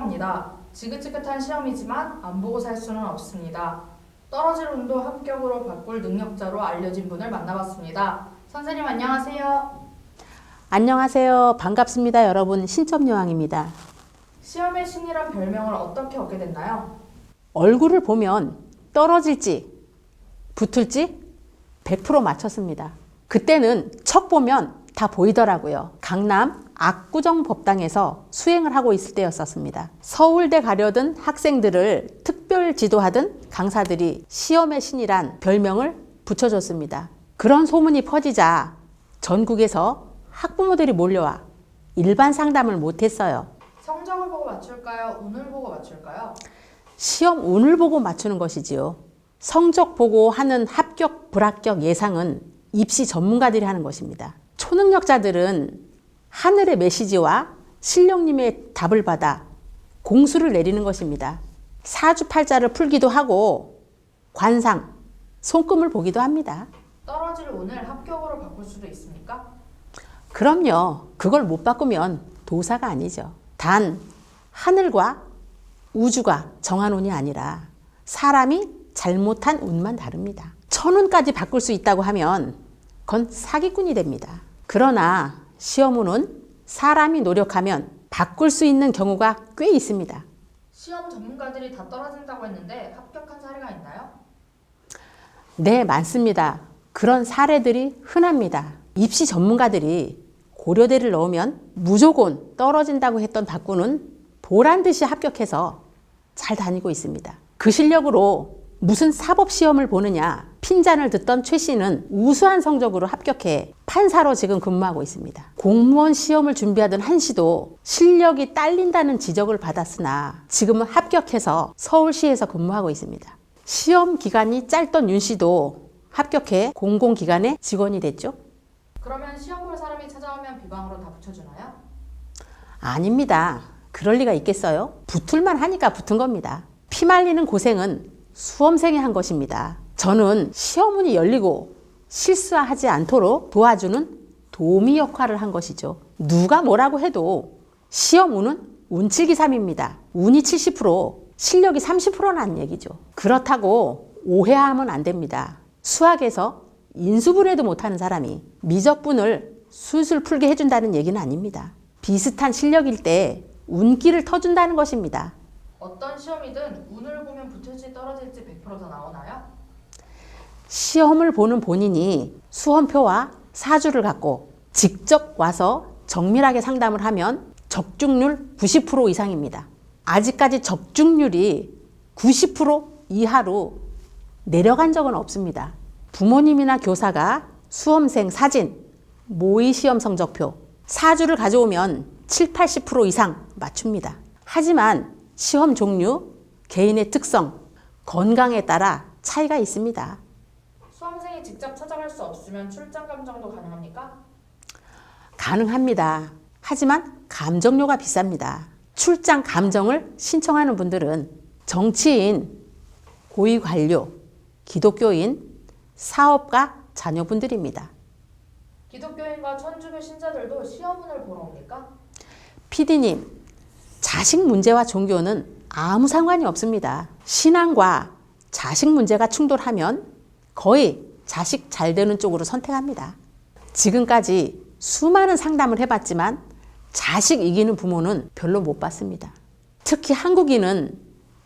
환영합니다. 지긋지긋한 시험이지만 안 보고 살 수는 없습니다. 떨어질 운도 합격으로 바꿀 능력자로 알려진 분을 만나봤습니다. 선생님 안녕하세요. 안녕하세요. 반갑습니다. 여러분. 신점여왕입니다. 시험의 신이란 별명을 어떻게 얻게 됐나요? 얼굴을 보면 떨어질지 붙을지 100% 맞췄습니다. 그때는 척 보면 다 보이더라고요. 강남 압구정법당에서 수행을 하고 있을 때였었습니다. 서울대 가려던 학생들을 특별 지도하던 강사들이 시험의 신이란 별명을 붙여줬습니다. 그런 소문이 퍼지자 전국에서 학부모들이 몰려와 일반 상담을 못했어요. 성적을 보고 맞출까요? 운을 보고 맞출까요? 시험 운을 보고 맞추는 것이지요. 성적 보고 하는 합격, 불합격 예상은 입시 전문가들이 하는 것입니다. 초능력자들은 하늘의 메시지와 신령님의 답을 받아 공수를 내리는 것입니다. 사주팔자를 풀기도 하고 관상, 손금을 보기도 합니다. 떨어질 운을 합격으로 바꿀 수도 있습니까? 그럼요. 그걸 못 바꾸면 도사가 아니죠. 단 하늘과 우주가 정한 운이 아니라 사람이 잘못한 운만 다릅니다. 천운까지 바꿀 수 있다고 하면 그건 사기꾼이 됩니다. 그러나 시험운은 사람이 노력하면 바꿀 수 있는 경우가 꽤 있습니다. 시험 전문가들이 다 떨어진다고 했는데 합격한 사례가 있나요? 네, 많습니다. 그런 사례들이 흔합니다. 입시 전문가들이 고려대를 넣으면 무조건 떨어진다고 했던 박구는 보란 듯이 합격해서 잘 다니고 있습니다. 그 실력으로 무슨 사법시험을 보느냐 핀잔을 듣던 최 씨는 우수한 성적으로 합격해 판사로 지금 근무하고 있습니다. 공무원 시험을 준비하던 한 씨도 실력이 딸린다는 지적을 받았으나 지금은 합격해서 서울시에서 근무하고 있습니다. 시험 기간이 짧던 윤 씨도 합격해 공공기관의 직원이 됐죠. 그러면 시험 볼 사람이 찾아오면 비방으로 다 붙여주나요? 아닙니다. 그럴 리가 있겠어요? 붙을만 하니까 붙은 겁니다. 피말리는 고생은 수험생이 한 것입니다. 저는 시험문이 열리고 실수하지 않도록 도와주는 도미 역할을 한 것이죠. 누가 뭐라고 해도 시험운은 운칠기삼입니다. 운이 70%, 실력이 30%라는 얘기죠. 그렇다고 오해하면 안 됩니다. 수학에서 인수분해도 못하는 사람이 미적분을 술술 풀게 해준다는 얘기는 아닙니다. 비슷한 실력일 때 운기를 터준다는 것입니다. 어떤 시험이든 운을 보면 붙을지 떨어질지 100%다 나오나요? 시험을 보는 본인이 수험표와 사주를 갖고 직접 와서 정밀하게 상담을 하면 적중률 90% 이상입니다. 아직까지 적중률이 90% 이하로 내려간 적은 없습니다. 부모님이나 교사가 수험생 사진, 모의시험 성적표, 사주를 가져오면 7, 80% 이상 맞춥니다. 하지만 시험 종류, 개인의 특성, 건강에 따라 차이가 있습니다. 수험생이 직접 찾아갈 수 없으면 출장 감정도 가능합니까? 가능합니다. 하지만 감정료가 비쌉니다. 출장 감정을 신청하는 분들은 정치인, 고위관료, 기독교인, 사업가, 자녀분들입니다. 기독교인과 천주교 신자들도 시험운을 보러 옵니까? PD님, 자식 문제와 종교는 아무 상관이 없습니다. 신앙과 자식 문제가 충돌하면 거의 자식 잘 되는 쪽으로 선택합니다. 지금까지 수많은 상담을 해봤지만 자식 이기는 부모는 별로 못 봤습니다. 특히 한국인은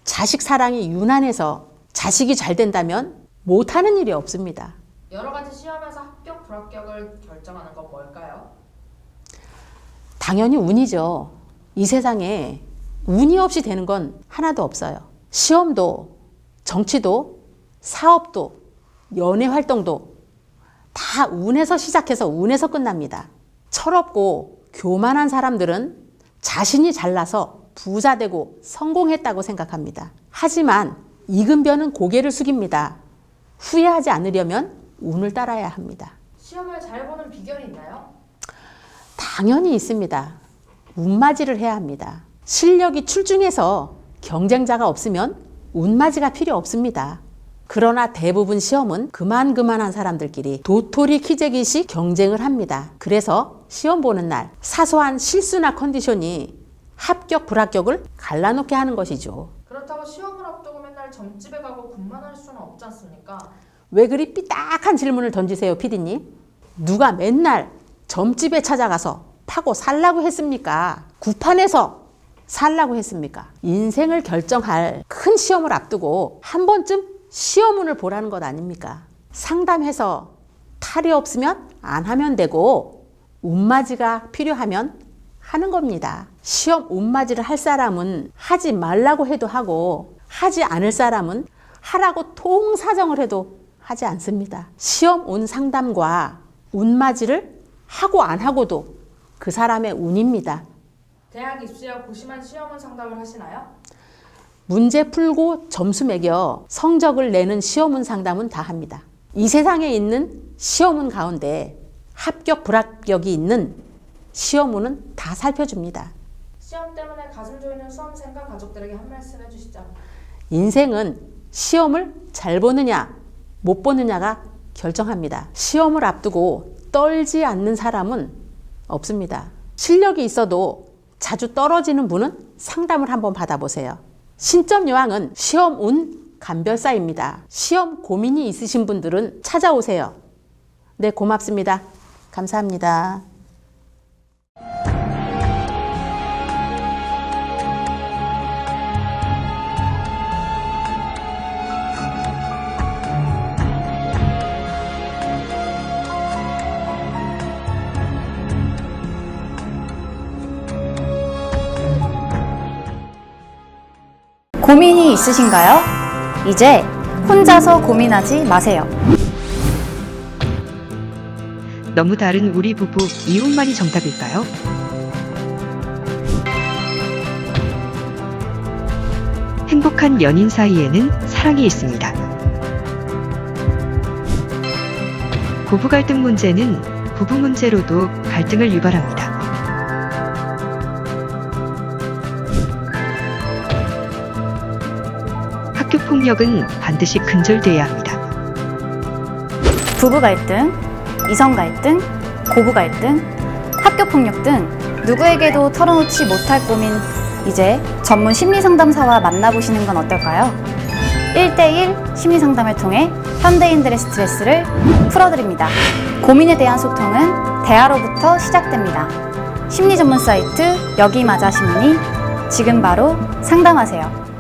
자식 사랑이 유난해서 자식이 잘 된다면 못하는 일이 없습니다. 여러 가지 시험에서 합격, 불합격을 결정하는 건 뭘까요? 당연히 운이죠. 이 세상에 운이 없이 되는 건 하나도 없어요. 시험도, 정치도, 사업도, 연애 활동도 다 운에서 시작해서 운에서 끝납니다. 철없고 교만한 사람들은 자신이 잘나서 부자 되고 성공했다고 생각합니다. 하지만 이근변은 고개를 숙입니다. 후회하지 않으려면 운을 따라야 합니다. 시험을 잘 보는 비결이 있나요? 당연히 있습니다. 운맞이를 해야 합니다. 실력이 출중해서 경쟁자가 없으면 운맞이가 필요 없습니다. 그러나 대부분 시험은 그만한 사람들끼리 도토리 키재기식 경쟁을 합니다. 그래서 시험 보는 날 사소한 실수나 컨디션이 합격, 불합격을 갈라놓게 하는 것이죠. 그렇다고 시험을 앞두고 맨날 점집에 가고 군만 할 수는 없지 않습니까? 왜 그리 삐딱한 질문을 던지세요, 피디님? 누가 맨날 점집에 찾아가서 파고 살라고 했습니까? 구판에서 살라고 했습니까? 인생을 결정할 큰 시험을 앞두고 한 번쯤 시험운을 보라는 것 아닙니까? 상담해서 탈이 없으면 안 하면 되고 운맞이가 필요하면 하는 겁니다. 시험 운맞이를 할 사람은 하지 말라고 해도 하고 하지 않을 사람은 하라고 통사정을 해도 하지 않습니다. 시험 운 상담과 운맞이를 하고 안 하고도 그 사람의 운입니다. 대학 입시와 고심한 시험운 상담을 하시나요? 문제 풀고 점수 매겨 성적을 내는 시험운 상담은 다 합니다. 이 세상에 있는 시험운 가운데 합격, 불합격이 있는 시험운은 다 살펴줍니다. 시험 때문에 가슴 조이는 수험생과 가족들에게 한 말씀 해주시죠. 인생은 시험을 잘 보느냐, 못 보느냐가 결정합니다. 시험을 앞두고 떨지 않는 사람은 없습니다. 실력이 있어도 자주 떨어지는 분은 상담을 한번 받아보세요. 신점 요항은 시험 운 감별사입니다. 시험 고민이 있으신 분들은 찾아오세요. 네, 고맙습니다. 감사합니다. 고민이 있으신가요? 이제 혼자서 고민하지 마세요. 너무 다른 우리 부부 이혼만이 정답일까요? 행복한 연인 사이에는 사랑이 있습니다. 부부 갈등 문제는 부부 문제로도 갈등을 유발합니다. 학교 폭력은 반드시 근절돼야 합니다. 부부 갈등, 이성 갈등, 고부 갈등, 학교 폭력 등 누구에게도 털어놓지 못할 고민, 이제 전문 심리상담사와 만나보시는 건 어떨까요? 1대1 심리상담을 통해 현대인들의 스트레스를 풀어드립니다. 고민에 대한 소통은 대화로부터 시작됩니다. 심리 전문 사이트 여기 맞아 심리, 지금 바로 상담하세요.